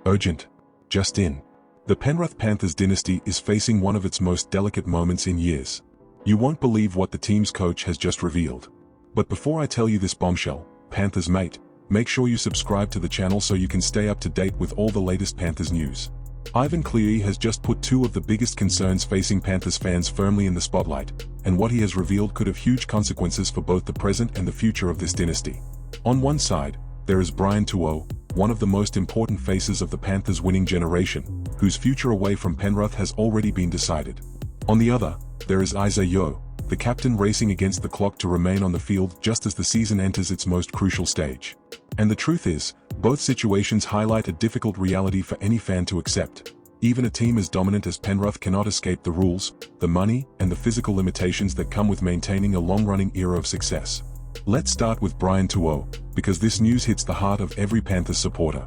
Urgent. Just in. The Pernith Panthers dynasty is facing one of its most delicate moments in years. You won't believe what the team's coach has just revealed. But before I tell you this bombshell, Panthers mate, make sure you subscribe to the channel so you can stay up to date with all the latest Panthers news. Cleary has just put two of the biggest concerns facing Panthers fans firmly in the spotlight, and what he has revealed could have huge consequences for both the present and the future of this dynasty. On one side, there is Brian Tuo, one of the most important faces of the Panthers winning generation, whose future away from Penrith has already been decided. On the other, there is Isaah Yeo, the captain racing against the clock to remain on the field just as the season enters its most crucial stage. And the truth is, both situations highlight a difficult reality for any fan to accept. Even a team as dominant as Penrith cannot escape the rules, the money, and the physical limitations that come with maintaining a long-running era of success. Let's start with Brian Tuo, because this news hits the heart of every Panthers supporter.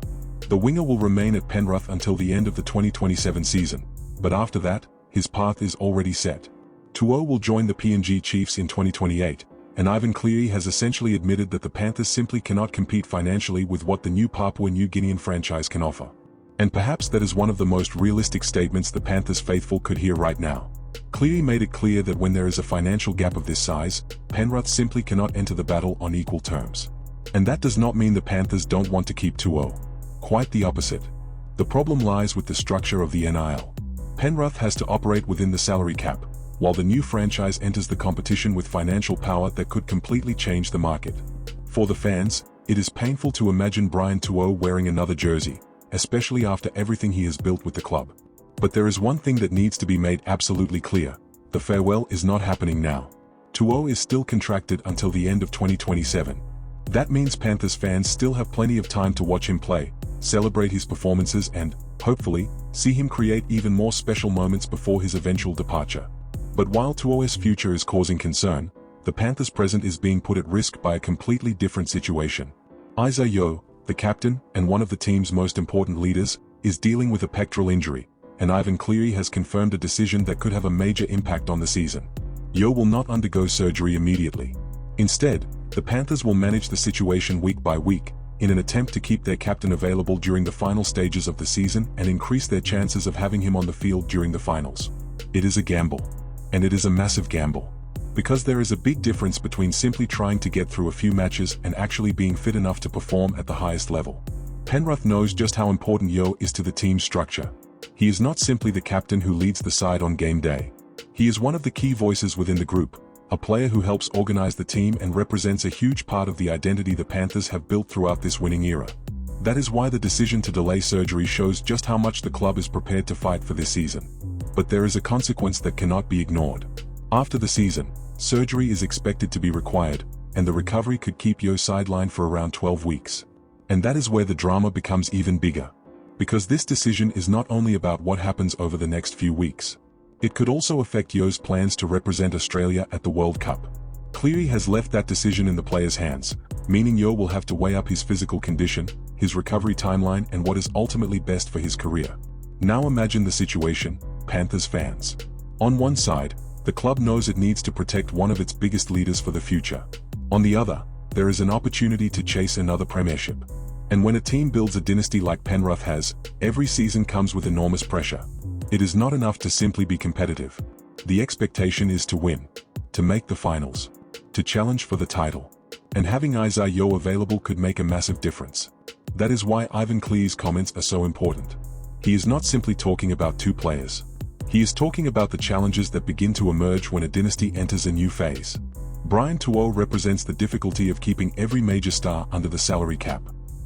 The winger will remain at Penrith until the end of the 2027 season, but after that, his path is already set. Tuo will join the PNG Chiefs in 2028, and Cleary has essentially admitted that the Panthers simply cannot compete financially with what the new Papua New Guinean franchise can offer. And perhaps that is one of the most realistic statements the Panthers faithful could hear right now. Cleary made it clear that when there is a financial gap of this size, Penrith simply cannot enter the battle on equal terms. And that does not mean the Panthers don't want to keep Tuo. Quite the opposite. The problem lies with the structure of the NIL. Penrith has to operate within the salary cap, while the new franchise enters the competition with financial power that could completely change the market. For the fans, it is painful to imagine Brian Tuo wearing another jersey, especially after everything he has built with the club. But there is one thing that needs to be made absolutely clear: the farewell is not happening now. Tuo is still contracted until the end of 2027. That means Panthers fans still have plenty of time to watch him play, celebrate his performances and, hopefully, see him create even more special moments before his eventual departure. But while Tuo's future is causing concern, the Panthers' present is being put at risk by a completely different situation. Isaah Yeo, the captain and one of the team's most important leaders, is dealing with a pectoral injury, and Cleary has confirmed a decision that could have a major impact on the season. Yeo will not undergo surgery immediately. Instead, the Panthers will manage the situation week by week, in an attempt to keep their captain available during the final stages of the season and increase their chances of having him on the field during the finals. It is a gamble. And it is a massive gamble. Because there is a big difference between simply trying to get through a few matches and actually being fit enough to perform at the highest level. Penrith knows just how important Yeo is to the team's structure. He is not simply the captain who leads the side on game day. He is one of the key voices within the group, a player who helps organize the team and represents a huge part of the identity the Panthers have built throughout this winning era. That is why the decision to delay surgery shows just how much the club is prepared to fight for this season. But there is a consequence that cannot be ignored. After the season, surgery is expected to be required, and the recovery could keep Yeo sidelined for around 12 weeks. And that is where the drama becomes even bigger. Because this decision is not only about what happens over the next few weeks. It could also affect Yeo's plans to represent Australia at the World Cup. Cleary has left that decision in the players' hands, meaning Yeo will have to weigh up his physical condition, his recovery timeline and what is ultimately best for his career. Now imagine the situation, Panthers fans. On one side, the club knows it needs to protect one of its biggest leaders for the future. On the other, there is an opportunity to chase another premiership. And when a team builds a dynasty like Penrith has, every season comes with enormous pressure. It is not enough to simply be competitive. The expectation is to win, to make the finals, to challenge for the title. And having Isaah Yeo available could make a massive difference. That is why Cleary's comments are so important. He is not simply talking about two players. He is talking about the challenges that begin to emerge when a dynasty enters a new phase. Brian Tuo represents the difficulty of keeping every major star under the salary cap.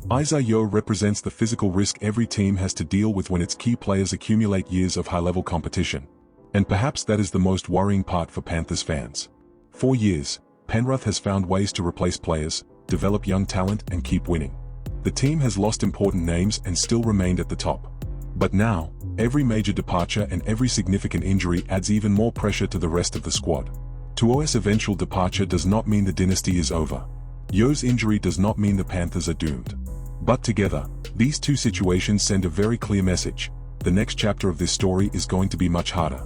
Isaah Yeo represents the physical risk every team has to deal with when its key players accumulate years of high-level competition. And perhaps that is the most worrying part for Panthers fans. For years, Penrith has found ways to replace players, develop young talent and keep winning. The team has lost important names and still remained at the top. But now, every major departure and every significant injury adds even more pressure to the rest of the squad. Tuo's eventual departure does not mean the dynasty is over. Yeo's injury does not mean the Panthers are doomed. But together, these two situations send a very clear message. The next chapter of this story is going to be much harder.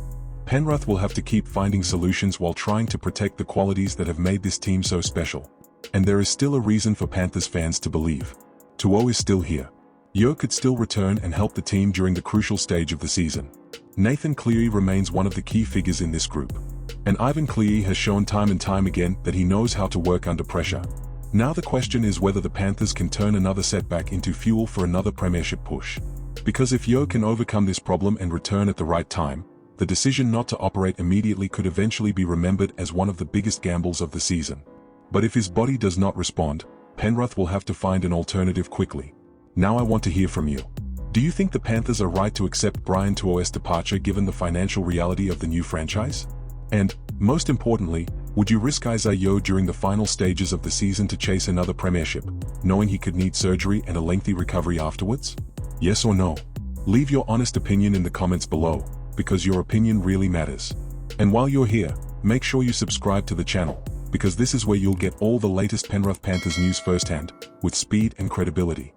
Penrith will have to keep finding solutions while trying to protect the qualities that have made this team so special. And there is still a reason for Panthers fans to believe. Tuo is still here. Yeo could still return and help the team during the crucial stage of the season. Nathan Cleary remains one of the key figures in this group. And Ivan Cleary has shown time and time again that he knows how to work under pressure. Now the question is whether the Panthers can turn another setback into fuel for another premiership push. Because if Yeo can overcome this problem and return at the right time, the decision not to operate immediately could eventually be remembered as one of the biggest gambles of the season. But if his body does not respond, Penrith will have to find an alternative quickly. Now I want to hear from you. Do you think the Panthers are right to accept Brian Tuohy's departure given the financial reality of the new franchise? And, most importantly, would you risk Isaah Yeo during the final stages of the season to chase another premiership, knowing he could need surgery and a lengthy recovery afterwards? Yes or no? Leave your honest opinion in the comments below, because your opinion really matters. And while you're here, make sure you subscribe to the channel, because this is where you'll get all the latest Penrith Panthers news firsthand, with speed and credibility.